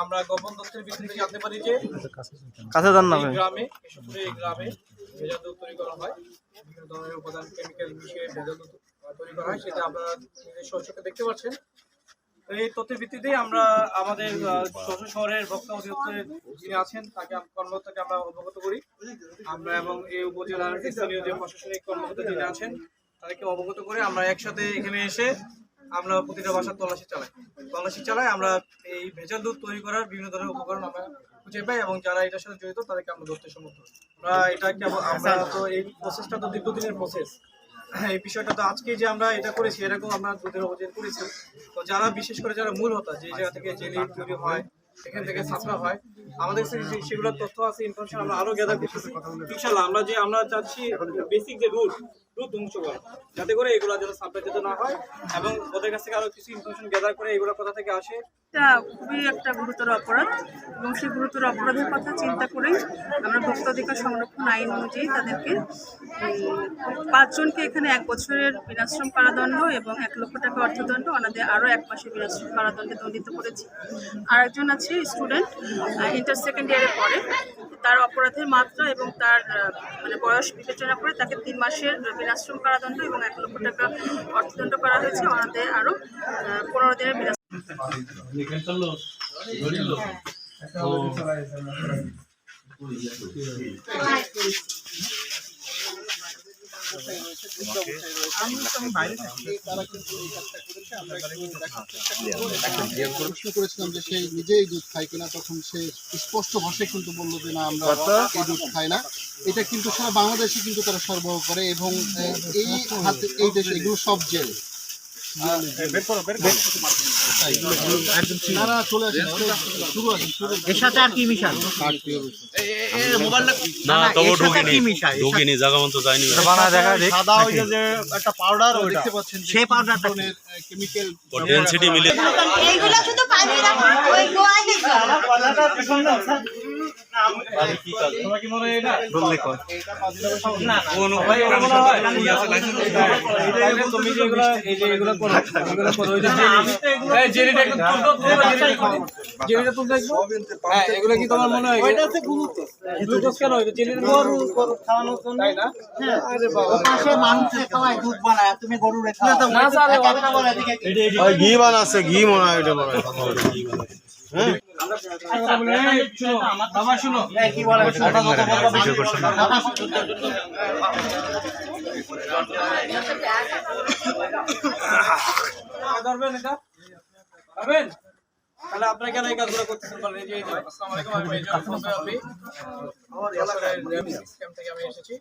আমরা গোপন তথ্যের ভিত্তিতে জানতে পারি যে গ্রামে কেশবপুরে এই গ্রামে ভেজাল দুধ তৈরি করা হয়, বিভিন্ন ধরনের উপাদান কেমিক্যাল মিশিয়ে ভেজাল দুধ তৈরি করা হয়, সেটা আপনারা নিজের চোখে দেখতে পাচ্ছেন। এই তথ্যের ভিত্তিতে আমরা আমাদের যশোর শহরের ভোক্তা অধিদপ্তরের যিনি আছেন তাকে কর্মকর্তাকে আমরা অবগত করি আমরা, এবং এই উপজেলার স্থানীয় যে প্রশাসনিক কর্মকর্তা যিনি আছেন তাদেরকে অবগত করে আমরা একসাথে এখানে এসে আমরা প্রতিটা বাসার তল্লাশি চালাই। আমরা এই ভেজাল দুধ তৈরি করার বিভিন্ন ধরনের উপকরণ আমরা খুঁজে পাই এবং যারা এটার সাথে জড়িত তাদেরকে আমরা ধরতে সমর্থ হই। আমরা তো এই প্রসেসটা তো দীর্ঘদিনের প্রসেস, এই বিষয়টা তো আজকে যে আমরা এটা করেছি এরকম আমরা দুধের অভিযান করেছি। তো যারা বিশেষ করে যারা মূল হতা যে জায়গা থেকে জেলি তৈরি হয়, এখান থেকে ছাত্রা হয়, আমাদের সেগুলোর তথ্য আছে, ইনফরমেশন আমরা আরো গ্যাদার করতেছি ইনশাল্লাহ। আমরা চাচ্ছি বেসিক যে রুট ধ্বংস করা, যাতে করে এগুলো যেন সাপ্লাই যেতে না হয়, এবং ওদের কাছ থেকে আরো কিছু ইনফরমেশন গ্যাদার করে এগুলো কোথা থেকে আসে। এটা খুবই একটা গুরুতর অপরাধ এবং সেই গুরুতর অপরাধের কথা চিন্তা করেই আমরা ভোক্তা অধিকার সংরক্ষণ আইন অনুযায়ী তাদেরকে 5 জনকে এখানে 1 বছরের বিনাশ্রম কারাদণ্ড এবং 1 লক্ষ টাকা অর্থদণ্ড, ওনাদের আরও 1 মাসের বিনাশ্রম কারাদণ্ডে দণ্ডিত করেছি। আরেকজন আছে স্টুডেন্ট, ইন্টার সেকেন্ড ইয়ারে পড়ে, তার অপরাধের মাত্রা এবং তার বয়স বিবেচনা করে তাকে 3 মাসের বিনাশ্রম কারাদণ্ড এবং 1 লক্ষ টাকা অর্থদণ্ড করা হয়েছে। ওনাদের আরও 15 দিনের বিনাশ্রম। প্রশ্ন করেছিলাম যে সে নিজেই দুধ খায় কিনা, তখন সে স্পষ্ট ভাষায় কিন্তু বললো যে না, আমরা এই দুধ খাই না। এটা কিন্তু সারা বাংলাদেশে কিন্তু তারা সরবরাহ করে এবং এই দেশে এগুলো সব জেল। এর সাথে আর কি মিশাল? না তবু ঢুকিনি জায়গা মতো যায়নি। সাদা ওই যে একটা পাউডার দেখতে পাচ্ছেন, সেই পাউডারটা কেমিক্যাল ডেনসিটি মিলে এইগুলো শুধু পানি রাখা ওই গোয়ালে এগুলো কি তোমার মনে হয় গ্লুকোজ কেন দুধ বানায়, তুমি গরু রেখা ঘি বানাচ্ছে, ঘি মনে হয় এটা বানায়। বাবা শুনো কি বলে তাহলে আপনারা কেন এই কাজগুলো করতেছেন বলেন? এই যে আসসালামু আলাইকুম, আমি সিস্টেম থেকে আমি এসেছি।